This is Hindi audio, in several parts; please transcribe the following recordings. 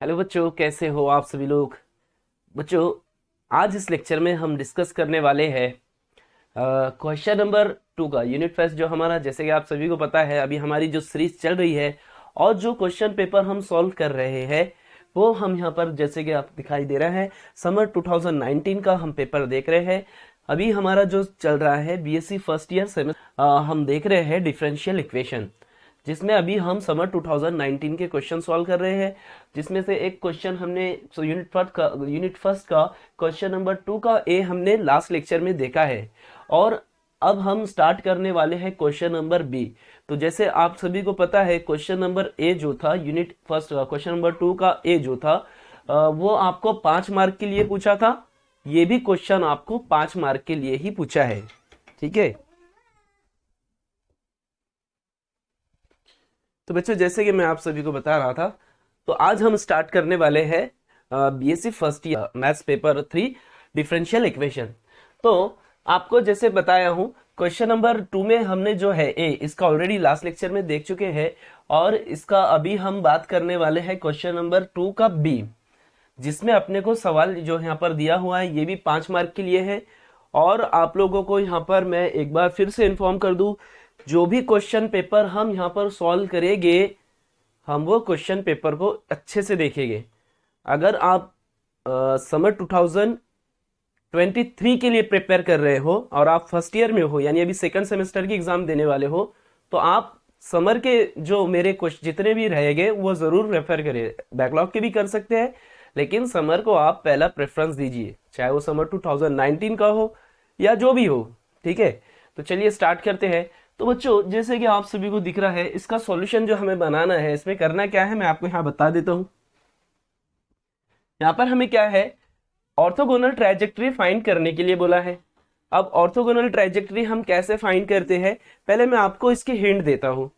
हेलो बच्चों, कैसे हो आप सभी लोग। बच्चों, आज इस लेक्चर में हम डिस्कस करने वाले हैं क्वेश्चन नंबर 2 का यूनिट फर्स्ट। जो हमारा, जैसे कि आप सभी को पता है, अभी हमारी जो सीरीज चल रही है और जो क्वेश्चन पेपर हम सॉल्व कर रहे हैं वो हम यहाँ पर, जैसे कि आप दिखाई दे रहा है, समर 2019 का हम पेपर देख रहे हैं। अभी हमारा जो चल रहा है बीएससी फर्स्ट ईयर सेमेस्टर, हम देख रहे हैं डिफरेंशियल इक्वेशन, जिसमें अभी हम समर 2019 के क्वेश्चन सॉल्व कर रहे हैं। जिसमें से एक क्वेश्चन हमने यूनिट फर्स्ट का क्वेश्चन नंबर 2 का ए हमने लास्ट लेक्चर में देखा है, और अब हम स्टार्ट करने वाले हैं क्वेश्चन नंबर बी। तो जैसे आप सभी को पता है, क्वेश्चन नंबर ए जो था यूनिट फर्स्ट का, क्वेश्चन नंबर 2 का ए जो था, वो आपको 5 मार्क के लिए पूछा था। ये भी क्वेश्चन आपको 5 मार्क के लिए ही पूछा है, ठीक है। तो बच्चों, जैसे कि मैं आप सभी को बता रहा था, तो आज हम स्टार्ट करने वाले हैं BSc first year maths paper 3 differential equation. तो आपको जैसे बताया हूं, क्वेश्चन नंबर 2 में हमने जो है ए, इसका ऑलरेडी लास्ट लेक्चर में देख चुके हैं, और इसका अभी हम बात करने वाले हैं क्वेश्चन नंबर 2 का बी, जिसमें अपने को सवाल जो यहाँ पर दिया हुआ है ये भी 5 मार्क के लिए है। और आप लोगों को यहाँ पर मैं एक बार फिर से इन्फॉर्म कर दूं, जो भी क्वेश्चन पेपर हम यहाँ पर सॉल्व करेंगे, हम वो क्वेश्चन पेपर को अच्छे से देखेंगे। अगर आप समर 2023 के लिए प्रिपेयर कर रहे हो और आप फर्स्ट ईयर में हो, यानी अभी सेकंड सेमेस्टर की एग्जाम देने वाले हो, तो आप समर के जो मेरे क्वेश्चन जितने भी रहेंगे वो जरूर रेफर करें। बैकलॉग के भी कर सकते हैं, लेकिन समर को आप पहला प्रेफरेंस दीजिए, चाहे वो समर 2019 का हो या जो भी हो, ठीक है। तो चलिए स्टार्ट करते हैं। तो बच्चों, जैसे कि आप सभी को दिख रहा है, इसका सॉल्यूशन जो हमें बनाना है, इसमें करना क्या है मैं आपको यहाँ बता देता हूँ। यहाँ पर हमें क्या है, ऑर्थोगोनल ट्राइजेक्टरी फाइंड करने के लिए बोला है। अब ऑर्थोगोनल ट्राइजेक्टरी हम कैसे फाइंड करते हैं, पहले मैं आपको इसकी हिंट देता हूँ।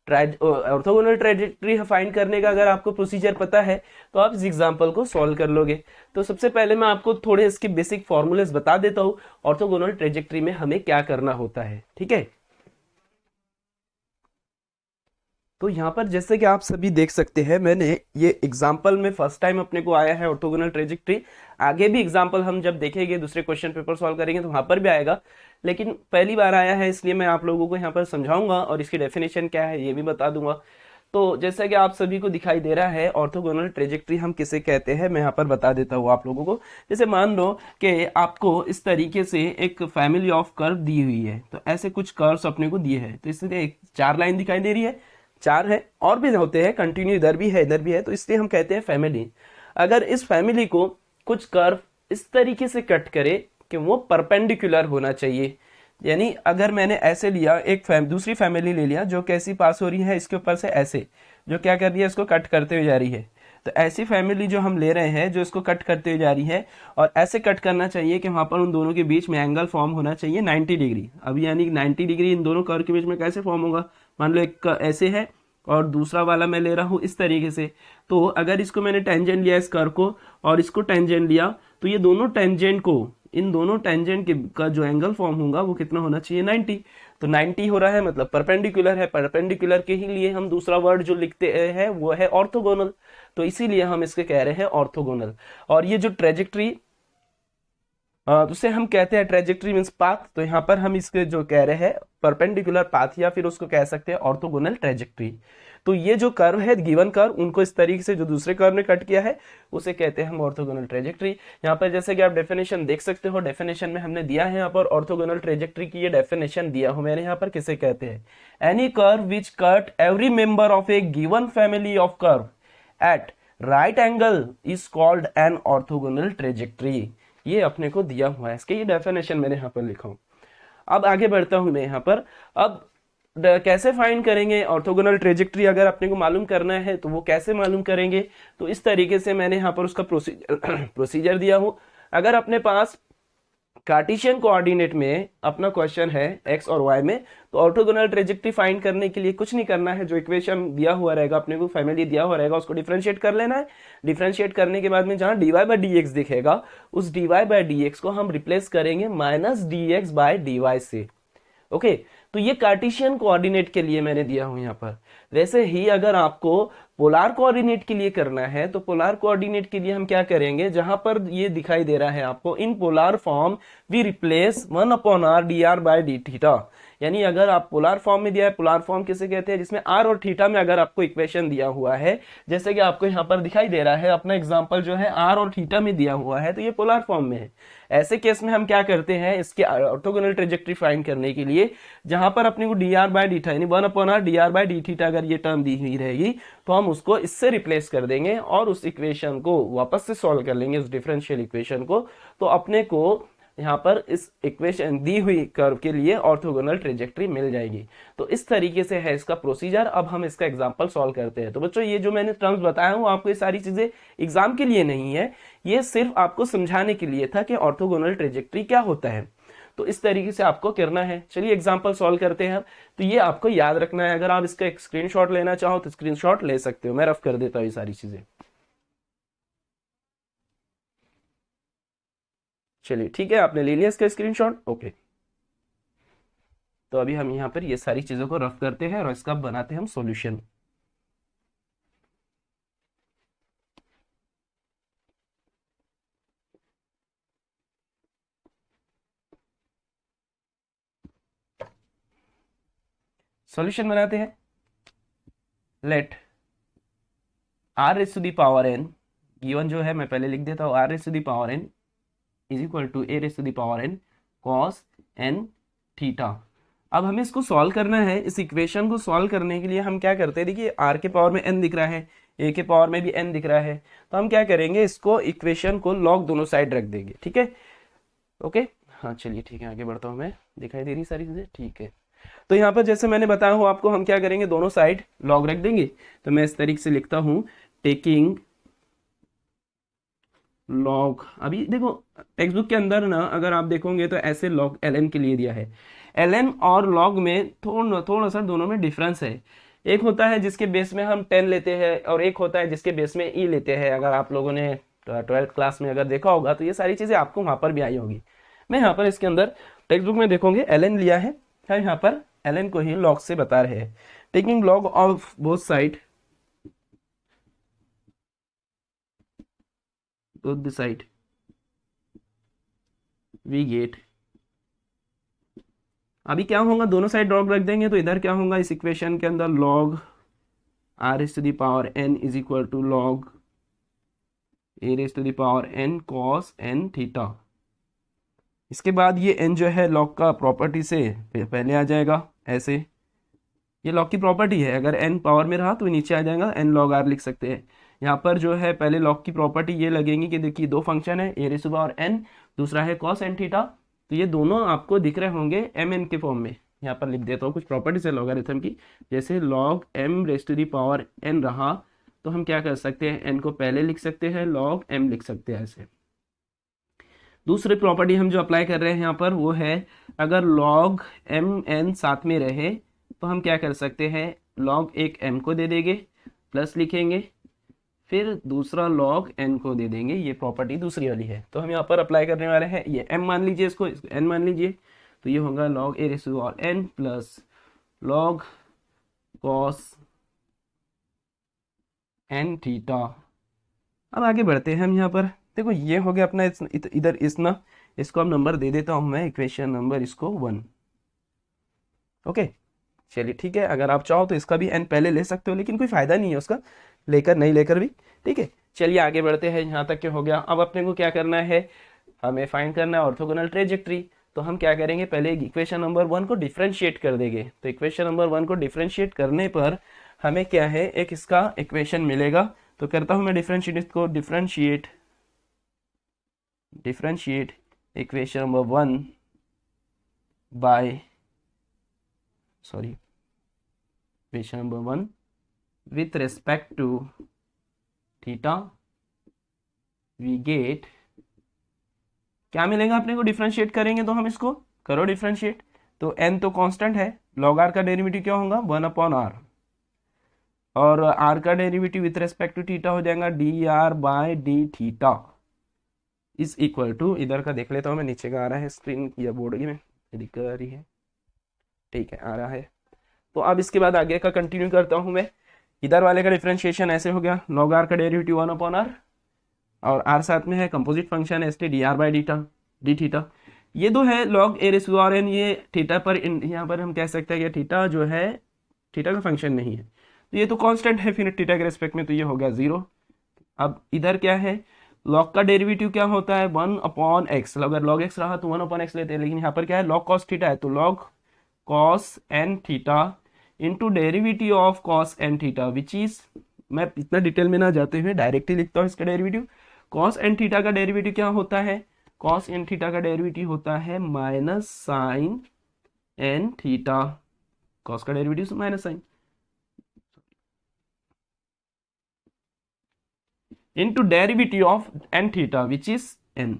ऑर्थोगोनल ट्राइजेक्टरी फाइंड करने का अगर आपको प्रोसीजर पता है तो आप इस एग्जांपल को सॉल्व कर लोगे। तो सबसे पहले मैं आपको थोड़े इसके बेसिक फॉर्मूलेस बता देता हूँ, ऑर्थोगोनल ट्राइजेक्टरी में हमें क्या करना होता है, ठीक है। तो यहाँ पर जैसे कि आप सभी देख सकते हैं, मैंने ये एग्जाम्पल में फर्स्ट टाइम अपने को आया है ऑर्थोगोनल ट्रेजेक्ट्री। आगे भी एग्जाम्पल हम जब देखेंगे, दूसरे क्वेश्चन पेपर सॉल्व करेंगे तो वहां पर भी आएगा, लेकिन पहली बार आया है, इसलिए मैं आप लोगों को यहाँ पर समझाऊंगा और इसकी डेफिनेशन क्या है ये भी बता दूंगा। तो जैसा कि आप सभी को दिखाई दे रहा है, ऑर्थोगोनल ट्रेजेक्ट्री हम किसे कहते हैं मैं यहाँ पर बता देता हूँ आप लोगों को। जैसे मान लो कि आपको इस तरीके से एक फैमिली ऑफ कर्व दी हुई है, तो ऐसे कुछ कर्व्स अपने को दिए हैं, तो इसलिए एक 4 लाइन दिखाई दे रही है, 4 है, और भी होते हैं, कंटिन्यू इधर भी है इधर भी है, तो इसलिए हम कहते हैं फैमिली। अगर इस फैमिली को कुछ कर्व इस तरीके से कट करे कि वो परपेंडिकुलर होना चाहिए, यानी अगर मैंने ऐसे लिया, दूसरी फैमिली ले लिया जो कैसी पास हो रही है इसके ऊपर से, ऐसे जो क्या कर रही है, इसको कट करते हुए जा रही है, तो ऐसी फैमिली जो हम ले रहे हैं जो इसको कट करते हुए जा रही है, और ऐसे कट करना चाहिए कि वहां पर उन दोनों के बीच में एंगल फॉर्म होना चाहिए 90 डिग्री। अब यानी 90 डिग्री इन दोनों कर्व के बीच में कैसे फॉर्म होगा, मान लो एक ऐसे है और दूसरा वाला मैं ले रहा हूँ इस तरीके से, तो अगर इसको मैंने टेंजेंट लिया इस कर्व को और इसको टेंजेंट लिया, तो ये दोनों टेंजेंट को, इन दोनों टेंजेंट के का जो एंगल फॉर्म होगा वो कितना होना चाहिए, 90। तो 90 हो रहा है मतलब परपेंडिकुलर है, परपेंडिकुलर के ही लिए हम दूसरा वर्ड जो लिखते हैं वो है ऑर्थोगोनल, तो इसीलिए हम इसके कह रहे हैं ऑर्थोगोनल। और ये जो ट्रेजेक्ट्री, उसे हम कहते हैं ट्रेजेक्ट्री मींस पाथ, तो यहाँ पर हम इसके जो कह रहे हैं परपेंडिकुलर पाथ, या फिर उसको कह सकते हैं ऑर्थोगोनल ट्रेजेक्ट्री। तो ये जो कर्व है, गिवन कर्व, उनको इस तरीके से जो दूसरे कर्व ने कट किया है उसे कहते हैं हम ऑर्थोगोनल ट्रेजेक्ट्री। यहाँ पर जैसे कि आप डेफिनेशन देख सकते हो, डेफिनेशन में हमने दिया है यहाँ पर ऑर्थोगोनल ट्रेजेक्ट्री की ये डेफिनेशन दिया हो मैंने यहाँ पर, किसे कहते हैं, any curve which cut every member of A given family of curve at right angle is called an orthogonal trajectory. ये अपने को दिया हुआ है, इसके ये डेफिनेशन मैंने यहाँ पर लिखा हूं। अब आगे बढ़ता हूं मैं यहाँ पर। अब कैसे फाइंड करेंगे ऑर्थोगोनल ट्रेजेक्ट्री, अगर अपने को मालूम करना है तो वो कैसे मालूम करेंगे, तो इस तरीके से मैंने यहाँ पर उसका प्रोसीजर दिया हूं। अगर अपने पास कार्टेशियन कोऑर्डिनेट में अपना क्वेश्चन है एक्स और वाई में, तो ऑर्थोगोनल ट्रेजेक्ट्री फाइंड करने के लिए कुछ नहीं करना है, जो इक्वेशन दिया हुआ रहेगा अपने को, फैमिली दिया हुआ रहेगा, उसको डिफरेंशिएट कर लेना है। डिफरेंशिएट करने के बाद में जहां dy बाई डी एक्स दिखेगा, उस dy बाई डी एक्स को हम रिप्लेस करेंगे minus d x by d y से। ओके, तो ये कार्टेशियन कोऑर्डिनेट के लिए मैंने दिया हूं यहाँ पर। वैसे ही अगर आपको पोलार कोऑर्डिनेट के लिए करना है तो पोलार कोऑर्डिनेट के लिए हम क्या करेंगे, जहां पर ये दिखाई दे रहा है आपको in polar form we replace 1/r dr by d theta. यानी अगर आप पोलार फॉर्म में दिया है, पोलार फॉर्म किसे कहते हैं, जिसमें आर और थीटा में अगर आपको इक्वेशन दिया हुआ है, जैसे कि आपको यहाँ पर दिखाई दे रहा है अपना एग्जांपल जो है आर और थीटा में दिया हुआ है, तो ये पोलार फॉर्म में है। ऐसे केस में हम क्या करते हैं, इसके ऑर्थोगोनल ट्रेजेक्टरी फाइंड करने के लिए जहां पर अपने को d r by d theta यानी 1/r dr by d theta अगर ये टर्म दी हुई रहेगी तो हम उसको इससे रिप्लेस कर देंगे और उस इक्वेशन को वापस से सॉल्व कर लेंगे, उस डिफरेंशियल इक्वेशन को। तो अपने को यहाँ पर इस इक्वेशन दी हुई कर्व के लिए ऑर्थोगोनल ट्रेजेक्टरी मिल जाएगी। तो इस तरीके से है इसका प्रोसीजर। अब हम इसका एग्जांपल सॉल्व करते हैं। तो बच्चों ये जो मैंने टर्म्स बताया हूँ आपको, ये सारी चीजें एग्जाम के लिए नहीं है, ये सिर्फ आपको समझाने के लिए था कि ऑर्थोगोनल ट्रेजेक्टरी क्या होता है। तो इस तरीके से आपको करना है। चलिए एग्जाम्पल सॉल्व करते हैं। तो ये आपको याद रखना है। अगर आप इसका एक स्क्रीनशॉट लेना चाहो तो स्क्रीनशॉट ले सकते हो, मैं रफ कर देता हूँ ये सारी चीजें। चलिए ठीक है, आपने ले लिया इसका स्क्रीनशॉट। ओके, तो अभी हम यहाँ पर ये सारी चीजों को रफ करते हैं और इसका बनाते हैं हम सॉल्यूशन। सॉल्यूशन बनाते हैं। Let r raise to the power n, given जो है मैं पहले लिख देता हूँ, r raise to the power n is equal to a raise to the power n cos n theta. अब हमें इसको सॉल्व करना है। इस इक्वेशन को सॉल्व करने के लिए हम क्या करते हैं, देखिए r के पावर में n दिख रहा है, a के पावर में भी n दिख रहा है, तो हम क्या करेंगे, इसको इक्वेशन को लॉग दोनों साइड रख देंगे। ठीक है, ओके, हाँ चलिए ठीक है, आगे बढ़ता हूँ मैं। दिखाई दे रही सारी चीजें, ठीक है। तो यहाँ पर जैसे मैंने बताया हूँ आपको, हम क्या करेंगे, दोनों साइड लॉग रख देंगे। तो मैं इस तरीके से लिखता हूँ, टेकिंग लॉग। अभी देखो टेक्स्ट बुक के अंदर ना अगर आप देखोगे तो ऐसे लॉग ln के लिए दिया है। ln और लॉग में थोड़ा सा दोनों में डिफरेंस है। एक होता है जिसके बेस में हम 10 लेते हैं और एक होता है जिसके बेस में e लेते हैं। अगर आप लोगों ने 12th क्लास में अगर देखा होगा तो ये सारी चीज़ें आपको वहाँ पर भी आई होगी। मैं यहाँ पर इसके अंदर टेक्स्ट बुक में देखोगे ln लिया है, हम यहाँ पर ln को ही लॉग से बता रहे हैं। Taking log of both side, both the side we get। अभी क्या होगा, दोनों साइड लॉग रख देंगे तो इधर क्या होगा, इस इक्वेशन के अंदर log r raise to the power n is equal to log a raise to the power n cos n theta. इसके बाद ये n जो है लॉग का प्रॉपर्टी से पहले आ जाएगा ऐसे, ये लॉग की प्रॉपर्टी है, अगर n पावर में रहा तो नीचे आ जाएगा, n log r लिख सकते हैं। यहाँ पर जो है पहले लॉग की प्रॉपर्टी ये लगेंगी कि देखिए दो फंक्शन है, a raise to power n, दूसरा है cos n थीटा। तो ये दोनों आपको दिख रहे होंगे mn के फॉर्म में। यहाँ पर लिख देता हूँ कुछ प्रॉपर्टीज है लॉगरिथम की, जैसे log m raise to the power n रहा तो हम क्या कर सकते हैं, n को पहले लिख सकते हैं, log m लिख सकते हैं ऐसे। दूसरी प्रॉपर्टी हम जो अप्लाई कर रहे हैं यहाँ पर वो है, अगर log m n साथ में रहे तो हम क्या कर सकते हैं, log एक m को दे देंगे, प्लस लिखेंगे, फिर दूसरा log n को दे देंगे। ये प्रॉपर्टी दूसरी वाली है, तो हम यहाँ पर अप्लाई करने वाले हैं। ये m मान लीजिए, इसको n मान लीजिए, तो ये होगा log a raise to the power n प्लस log cos n थीटा। अब आगे बढ़ते हैं हम यहाँ पर। देखो ये हो गया अपना इधर इस ना, इसको अब नंबर दे देता हूँ मैं, इक्वेशन नंबर इसको 1। ओके चलिए ठीक है, अगर आप चाहो तो इसका भी n पहले ले सकते हो, लेकिन कोई फायदा नहीं है उसका, लेकर नहीं लेकर भी। ठीक है, चलिए आगे बढ़ते हैं। यहाँ तक के हो गया। अब अपने को क्या करना है, हमें फाइंड करना है ऑर्थोगोनल ट्रेजेक्टरी। तो हम क्या करेंगे, पहले इक्वेशन नंबर 1 को डिफरेंशिएट कर देंगे। तो इक्वेशन नंबर 1 को डिफरेंशिएट करने पर हमें क्या है, एक इसका इक्वेशन मिलेगा। तो करता हूँ मैं डिफरेंशिएट, इसको differentiate equation number 1 by equation number 1 with respect to theta we get, क्या मिलेगा अपने को, डिफरेंशिएट करेंगे तो हम इसको करो डिफरेंशिएट। तो n तो कांस्टेंट है, log r का डेरिवेटिव क्या होगा, 1/r, और r का derivative with respect to theta हो जाएगा dr by d theta is equal to, इधर का देख लेता हूँ मैं, नीचे का आ रहा है स्क्रीन या बोर्ड में दिक्कत आ रही है, ठीक है, आ रहा है। तो अब इसके बाद आगे का कंटिन्यू करता हूं मैं। इधर वाले का डिफरेंशिएशन ऐसे हो गया, लॉग आर का डेरिवेटिव 1/r, और आर साथ में है composite function S T D are by d theta d theta. ये दो है log a raise r n, ये थीटा पर यहाँ पर हम कह सकते हैं कि थीटा जो है थीटा का फंक्शन नहीं है, तो ये तो कांस्टेंट है फिर थीटा के रेस्पेक्ट में, तो ये हो गया 0। अब इधर क्या है, लॉग का डेरिवेटिव क्या होता है 1/x, अगर log x रहा तो 1/x लेते हैं, लेकिन यहाँ पर क्या है log cos थीटा है, तो log cos n theta into derivative of cos n theta which is, मैं इतना डिटेल में ना जाते हुए डायरेक्टली लिखता हूँ इसका डेरिवेटिव। cos n थीटा का डेरिवेटिव क्या होता है, cos n थीटा का डेरिवेटिव होता है minus sine n theta, cos का derivative minus sine into derivative of n theta which is n,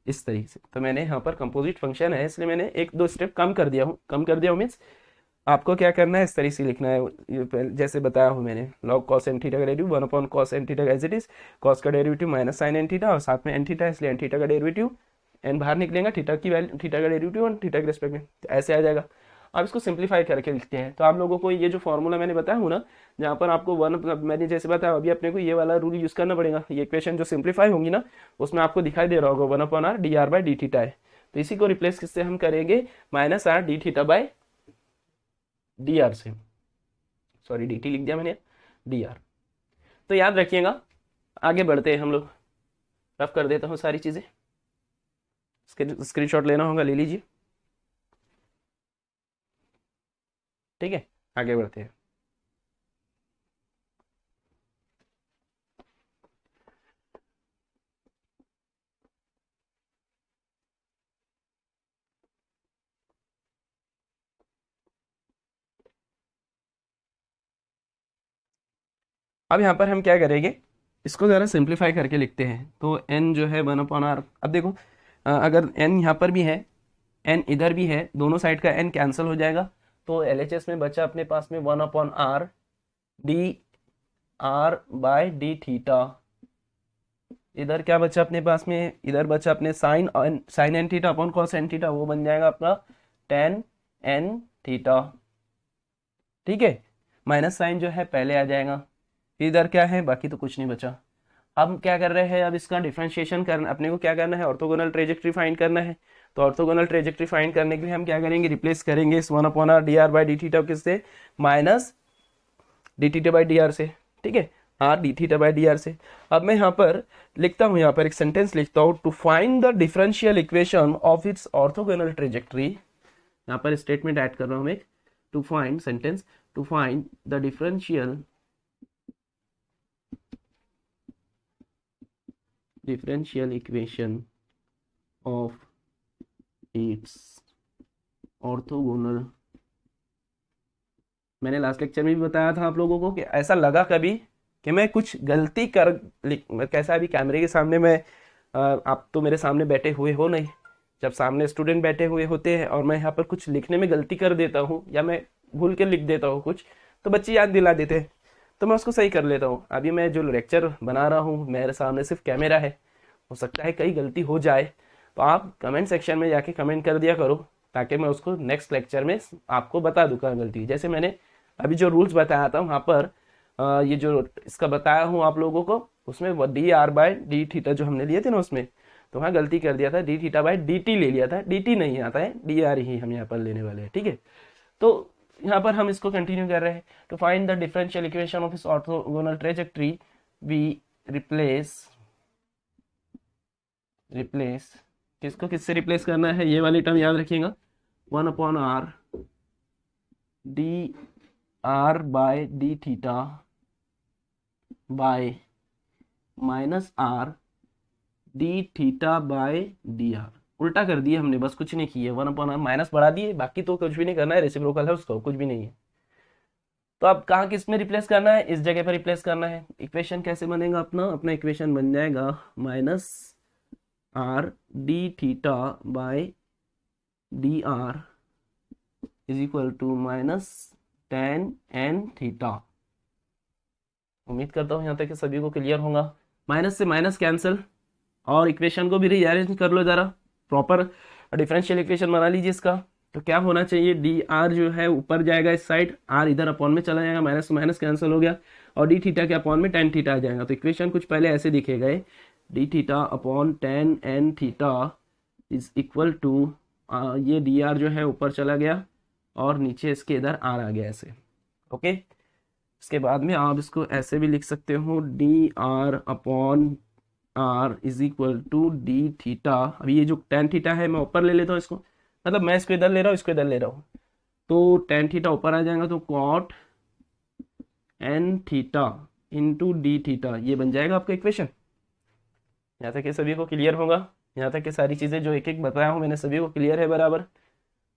इस तरीके से। तो मैंने यहाँ पर कंपोजिट फंक्शन है इसलिए मैंने एक दो स्टेप कम कर दिया हूँ मीन्स आपको क्या करना है इस तरीके से लिखना है, जैसे बताया हूँ मैंने, log cos n थीटा का डेरिवेटिव 1/cos n थीटा का एज इट इज, cos का derivative minus sine n theta और साथ में n थीटा, इसलिए n थीटा का डेरिवेटिव, n बाहर निकलेगा, थीटा की वैल्यू, थीटा का डेरिवेटिव और थीटा के रिस्पेक्ट में, तो ऐसे आ जाएगा। अब इसको सिंप्लीफाई करके लिखते हैं। तो आप लोगों को ये जो फॉर्मूला मैंने बताया हूँ ना, जहाँ पर आपको मैंने जैसे बताया अभी अपने को ये वाला रूल यूज करना पड़ेगा, ये इक्वेशन जो सिंप्लीफाई होंगी ना उसमें आपको दिखाई दे रहा होगा 1/r d are by d theta है, तो इसी को रिप्लेस किससे हम करेंगे, minus r d theta by d r से, सॉरी डी टी लिख दिया मैंने, डी आर। तो याद रखिएगा, आगे बढ़ते हैं हम लोग, रफ कर देता हूँ सारी चीज़ें, स्क्रीनशॉट लेना होगा ले लीजिए, ठीक है, आगे बढ़ते हैं। अब यहाँ पर हम क्या करेंगे, इसको ज़रा सिंप्लीफाई करके लिखते हैं। तो n जो है 1/r, अब देखो अगर n यहाँ पर भी है, n इधर भी है, दोनों साइड का n कैंसिल हो जाएगा, तो LHS में बचा अपने पास में 1/r d r by d theta, इधर क्या बचा अपने पास में, इधर बचा अपने sine n theta upon cos n theta, वो बन जाएगा अपना टेन एन थीटा, ठीक है, माइनस साइन जो है पहले आ जाएगा, इधर क्या है बाकी तो कुछ नहीं बचा। अब क्या कर रहे हैं, अब इसका डिफरेंशिएशन करना, अपने को क्या करना है, ऑर्थोगोनल ट्रेजेक्ट्री फाइंड करना है। तो ऑर्थोगोनल ट्रेजेक्ट्री फाइंड करने के लिए हम क्या करेंगे, रिप्लेस करेंगे इस 1/r d are by d theta किससे, minus d theta by d r से, ठीक है, r d theta by d r से। अब मैं यहाँ पर लिखता हूँ, यहाँ पर एक सेंटेंस लिखता हूँ, to find the differential equation of its orthogonal trajectory, यहाँ पर स्टेटमेंट ऐड कर रहा हूँ मैं, to find sentence, to find the differential equation of its orthogonal. मैंने लास्ट लेक्चर में भी बताया था आप लोगों को कि ऐसा लगा कभी कि मैं कुछ गलती कर, कैसा अभी कैमरे के सामने मैं, आप तो मेरे सामने बैठे हुए हो नहीं, जब सामने स्टूडेंट बैठे हुए होते हैं और मैं यहाँ पर कुछ लिखने में गलती कर देता हूँ या मैं भूल के लिख देता हूँ कुछ, तो बच्चे याद दिला देते हैं, तो मैं उसको सही कर लेता हूँ। अभी मैं जो लेक्चर बना रहा हूँ, मेरे सामने सिर्फ कैमरा है, हो सकता है कई गलती हो जाए, तो आप कमेंट सेक्शन में जाके कमेंट कर दिया करो, ताकि मैं उसको नेक्स्ट लेक्चर में आपको बता दूँ कहाँ गलती। जैसे मैंने अभी जो रूल्स बताया था वहाँ पर ये जो इसका बताया हूँ आप लोगों को, उसमें d r by d theta जो हमने लिए थे ना उसमें, तो वहाँ गलती कर दिया था, D theta by D T ले लिया था, डी टी नहीं आता है, डी आर ही हम यहाँ पर लेने वाले हैं, ठीक है। तो यहाँ पर हम इसको कंटिन्यू कर रहे हैं, to find the differential equation of इस ऑर्थोगोनल ट्रेजेक्ट्री वी रिप्लेस किसको किससे रिप्लेस करना है, ये वाली टर्म याद रखिएगा, 1/r d r by d theta by minus r d theta by d r, उल्टा कर दिए हमने, बस कुछ नहीं किया, 1/r माइनस बढ़ा दिए, बाकी तो कुछ भी नहीं करना है, रेसिप्रोकल है उसको, कुछ भी नहीं है। तो अब कहाँ किस में रिप्लेस करना है, इस जगह पर रिप्लेस करना है। इक्वेशन कैसे बनेगा अपना इक्वेशन बन जाएगा minus r d theta by d r is equal to minus tan n theta. उम्मीद करता हूँ यहाँ तक कि सभी को क्लियर होगा। माइनस से माइनस कैंसिल, और इक्वेशन को भी रीअरेंज कर लो ज़रा, प्रॉपर डिफरेंशियल इक्वेशन बना लीजिए इसका। तो क्या होना चाहिए, डी आर जो है ऊपर जाएगा इस साइड, आर इधर अपॉन में चला जाएगा, माइनस माइनस कैंसिल हो गया, और डी थीटा के अपॉन में टेन थीटा आ जाएगा। तो इक्वेशन कुछ पहले ऐसे दिखेगा, d theta upon tan n theta is equal to, ये डी आर जो है ऊपर चला गया और नीचे इसके इधर आर आ गया ऐसे। ओके, इसके बाद में आप इसको ऐसे भी लिख सकते हो, d r upon r is equal to d theta. अभी ये जो टेन थीटा है मैं ऊपर ले लेता हूँ इसको, मतलब मैं इसको इधर ले रहा हूँ, इसको इधर ले रहा हूँ, तो टेन थीटा ऊपर आ जाएगा, तो cot n theta into d theta, ये बन जाएगा आपका इक्वेशन। यहाँ तक ये सभी को क्लियर होगा? यहाँ तक ये सारी चीज़ें जो एक एक बताया हूँ मैंने सभी को क्लियर है बराबर?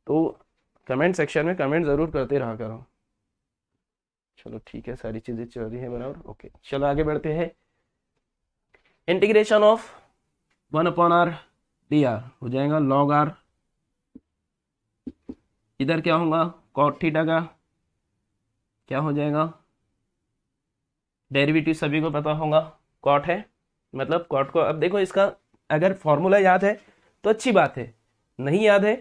तो कमेंट सेक्शन में कमेंट ज़रूर करते रहा करो। चलो ठीक है, सारी चीज़ें चल रही है बराबर। ओके, चलो आगे बढ़ते हैं। इंटीग्रेशन ऑफ 1/r dr हो जाएगा log r, इधर क्या होगा cot थीटा का क्या हो जाएगा, डेरिवेटिव सभी को पता होगा, cot है, मतलब cot को, अब देखो इसका अगर फॉर्मूला याद है तो अच्छी बात है, नहीं याद है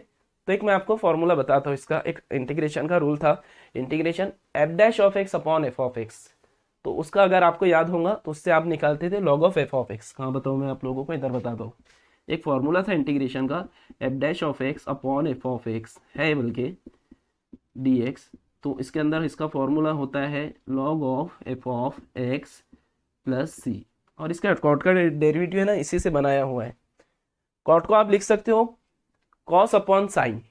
तो एक मैं आपको फॉर्मूला बताता हूँ। इसका एक इंटीग्रेशन का रूल था, integration F dash of x upon F of x, तो उसका अगर आपको याद होगा तो उससे आप निकालते थे log of f of x. कहाँ बताऊँ मैं आप लोगों को, इधर बताता हूँ। एक फॉर्मूला था इंटीग्रेशन का, F dash of x upon F of x है बल्कि डी एक्स, तो इसके अंदर इसका फॉर्मूला होता है log of f of x plus c, और इसका कॉट का डेरिवेटिव है ना इसी से बनाया हुआ है। कॉट को आप लिख सकते हो cos upon sine.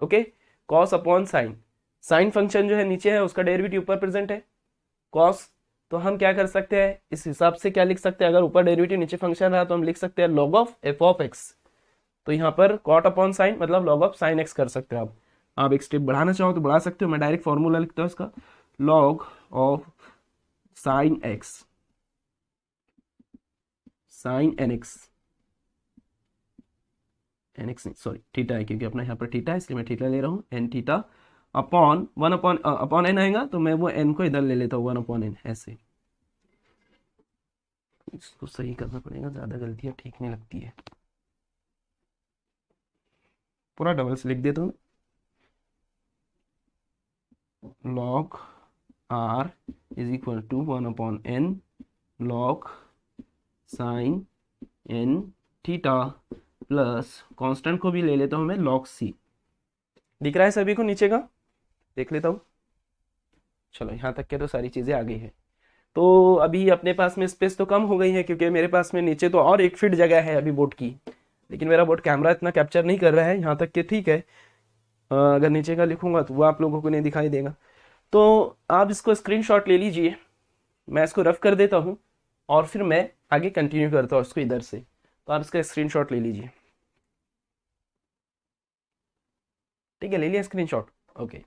Okay, cos upon sine, sine function जो है नीचे है उसका डेरिवेटिव ऊपर प्रेजेंट है कॉस, तो हम क्या कर सकते हैं इस हिसाब से, क्या लिख सकते हैं, अगर ऊपर डेरिवेटिव नीचे फंक्शन रहा तो हम लिख सकते हैं log of f of x, तो यहाँ पर कॉट अपॉन साइन मतलब लॉग ऑफ साइन एक्स कर सकते हो आप एक स्टेप बढ़ाना चाहो तो बढ़ा सकते हो। मैं डायरेक्ट फॉर्मूला लिखता हूँ इसका, log of sine x, sine n x, n x नहीं सॉरी थीटा है, क्योंकि अपना यहाँ पर थीटा है इसलिए मैं थीटा ले रहा हूँ, n theta upon one upon n आएगा तो मैं वो एन को इधर ले लेता हूँ, वन अपॉन एन ऐसे। इसको सही करना पड़ेगा, ज़्यादा गलतियाँ ठीक नहीं लगती है, पूरा डबल से लिख देता हूँ, log r is equal to one upon n log sine n theta plus constant को भी ले लेता हूँ मैं लॉग सी। दिख रहा है सभी को नीचे का? देख लेता हूँ। चलो यहाँ तक के तो सारी चीज़ें आ गई है। तो अभी अपने पास में स्पेस तो कम हो गई है क्योंकि मेरे पास में नीचे तो और 1 फीट जगह है अभी बोर्ड की, लेकिन मेरा बोर्ड कैमरा इतना कैप्चर नहीं कर रहा है, यहाँ तक के ठीक है। अगर नीचे का लिखूंगा तो वो आप लोगों को नहीं दिखाई देगा, तो आप इसको स्क्रीनशॉट ले लीजिए, मैं इसको रफ कर देता हूँ और फिर मैं आगे कंटिन्यू करता हूँ इसको इधर से, तो आप इसका स्क्रीनशॉट ले लीजिए। ठीक है, ले लिया स्क्रीनशॉट? ओके,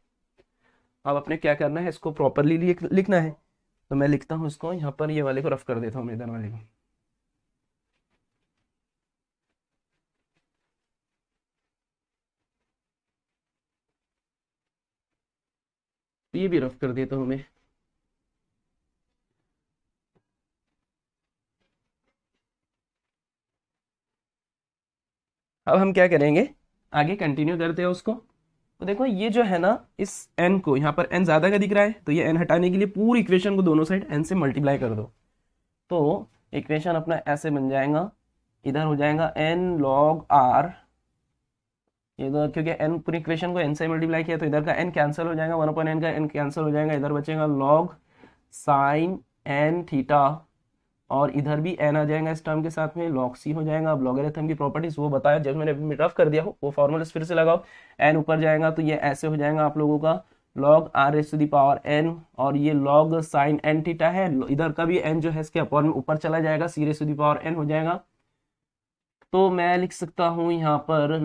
अब अपने क्या करना है, इसको प्रॉपरली लिखना है, तो मैं लिखता हूँ इसको यहाँ पर, ये वाले को रफ कर देता हूँ, मैदान वाले को। तो ये भी रफ कर देता हूँ मैं। अब हम क्या करेंगे, आगे कंटिन्यू करते हैं उसको। तो देखो ये जो है ना, इस n को, यहाँ पर n ज़्यादा का दिख रहा है तो ये n हटाने के लिए पूरी इक्वेशन को दोनों साइड n से मल्टीप्लाई कर दो, तो इक्वेशन अपना ऐसे बन जाएगा, इधर हो जाएगा n log r, इधर क्योंकि n पूरी इक्वेशन को n से मल्टीप्लाई किया तो इधर का n कैंसिल हो जाएगा, 1/n का n कैंसिल हो जाएगा, इधर बचेगा log साइन n थीटा, और इधर भी n आ जाएगा इस टर्म के साथ में, log c हो जाएगा। अब लॉगरिथम की प्रॉपर्टीज वो बताया जब मैंने रफ कर दिया हो, वो फॉर्मूला फिर से लगाओ, n ऊपर जाएगा तो ये ऐसे हो जाएगा आप लोगों का log r raise to the power n, और ये log साइन n थीटा है, इधर का भी n जो है इसके अपॉन में ऊपर चला जाएगा, c raise to the power n हो जाएगा। तो मैं लिख सकता हूँ यहाँ पर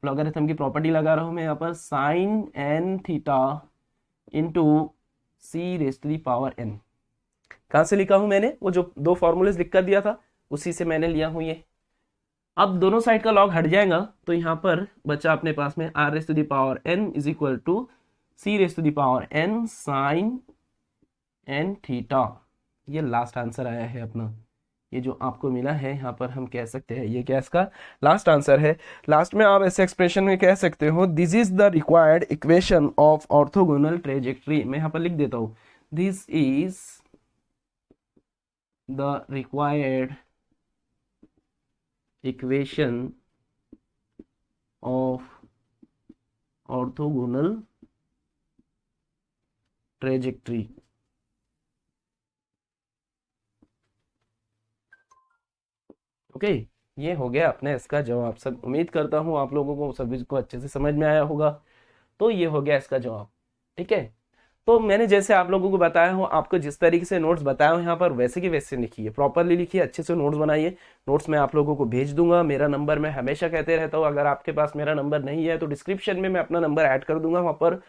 लॉगरिथम की प्रॉपर्टी लगा रहा हूँ मैं यहाँ पर, sine n theta into c raise to the power n। कहाँ से लिखा हूं मैंने, वो जो दो फॉर्मूलेस लिख कर दिया था उसी से मैंने लिया हूं ये। अब दोनों साइड का लॉग हट जाएगा तो यहाँ पर बचा अपने पास में r raise to the power n is equal to c raise to the power n sine n theta. ये लास्ट आंसर आया है अपना, ये जो आपको मिला है यहाँ पर हम कह सकते हैं ये क्या इसका लास्ट आंसर है। लास्ट में आप ऐसे एक्सप्रेशन में कह सकते हो this is the required equation of orthogonal trajectory. मैं यहाँ पर लिख देता हूँ this is the required equation of orthogonal trajectory. Okay, ये हो गया अपने इसका जवाब। सब उम्मीद करता हूँ आप लोगों को सभी को अच्छे से समझ में आया होगा। तो ये हो गया इसका जवाब। ठीक है, तो मैंने जैसे आप लोगों को बताया हूँ, आपको जिस तरीके से नोट्स बताया हूँ यहाँ पर वैसे की वैसे लिखिए, प्रॉपरली लिखिए, अच्छे से नोट्स बनाइए। नोट्स मैं आप लोगों को भेज दूंगा। मेरा नंबर मैं हमेशा कहते रहता हूँ, अगर आपके पास मेरा नंबर नहीं है तो डिस्क्रिप्शन में मैं अपना नंबर ऐड कर दूंगा वहाँ पर,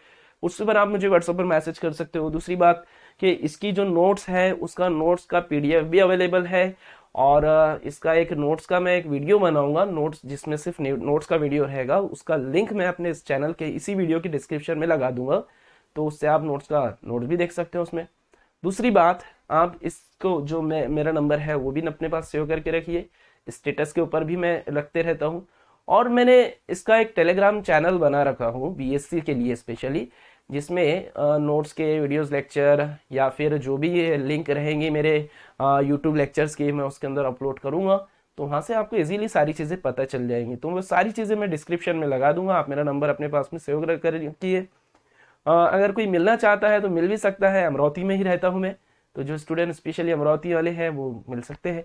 उससे पर आप मुझे व्हाट्सएप पर मैसेज कर सकते हो। दूसरी बात कि इसकी जो नोट्स है उसका नोट्स का पीडीएफ भी अवेलेबल है, और इसका एक नोट्स का मैं एक वीडियो बनाऊंगा, नोट्स जिसमें सिर्फ नोट्स का वीडियो रहेगा, उसका लिंक मैं अपने इस चैनल के इसी वीडियो की डिस्क्रिप्शन में लगा दूंगा, तो उससे आप नोट्स भी देख सकते हो उसमें। दूसरी बात, आप इसको जो मेरा नंबर है वो भी अपने पास सेव करके रखिए, स्टेटस के ऊपर भी मैं रखते रहता हूँ। और मैंने इसका एक टेलीग्राम चैनल बना रखा हूँ बीएससी के लिए स्पेशली, जिसमें नोट्स के वीडियोस, लेक्चर या फिर जो भी ये लिंक रहेंगे मेरे यूट्यूब लेक्चर्स के, मैं उसके अंदर अपलोड करूँगा, तो वहाँ से आपको इजीली सारी चीज़ें पता चल जाएंगी। तो वो सारी चीज़ें मैं डिस्क्रिप्शन में लगा दूंगा, आप मेरा नंबर अपने पास में सेव कर रखिए। अगर कोई मिलना चाहता है तो मिल भी सकता है, अमरावती में ही रहता हूँ मैं, तो जो स्टूडेंट स्पेशली अमरावती वाले हैं वो मिल सकते हैं।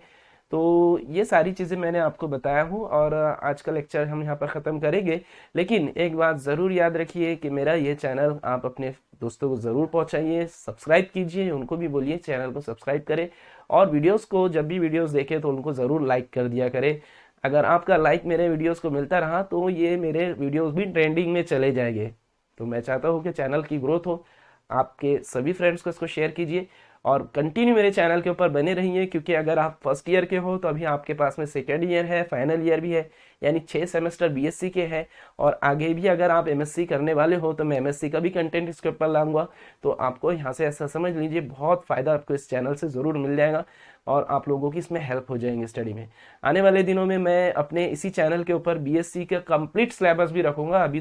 तो ये सारी चीज़ें मैंने आपको बताया हूँ, और आज का लेक्चर हम यहाँ पर ख़त्म करेंगे। लेकिन एक बात ज़रूर याद रखिए कि मेरा ये चैनल आप अपने दोस्तों को ज़रूर पहुँचाइए, सब्सक्राइब कीजिए, उनको भी बोलिए चैनल को सब्सक्राइब करें, और वीडियोज़ को जब भी वीडियोज़ देखें तो उनको ज़रूर लाइक कर दिया करें। अगर आपका लाइक मेरे वीडियोज़ को मिलता रहा तो ये मेरे वीडियोज़ भी ट्रेंडिंग में चले जाएंगे। तो मैं चाहता हूँ कि चैनल की ग्रोथ हो, आपके सभी फ्रेंड्स को इसको शेयर कीजिए, और कंटिन्यू मेरे चैनल के ऊपर बने रहिए, क्योंकि अगर आप फर्स्ट ईयर के हो तो अभी आपके पास में सेकेंड ईयर है, फाइनल ईयर भी है, यानी 6 सेमेस्टर बीएससी के हैं, और आगे भी अगर आप एमएससी करने वाले हो तो मैं एमएससी का भी कंटेंट इसके ऊपर लाऊंगा। तो आपको यहाँ से ऐसा समझ लीजिए बहुत फ़ायदा आपको इस चैनल से ज़रूर मिल जाएगा, और आप लोगों की इसमें हेल्प हो जाएंगी स्टडी में। आने वाले दिनों में मैं अपने इसी चैनल के ऊपर बीएससी का कंप्लीट सिलेबस भी रखूंगा। अभी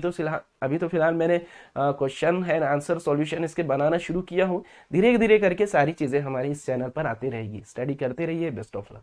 तो फिलहाल मैंने क्वेश्चन एंड आंसर सॉल्यूशन इसके बनाना शुरू किया हूँ। धीरे धीरे करके सारी चीज़ें हमारी इस चैनल पर आती रहेगी। स्टडी करते रहिए। Best of luck.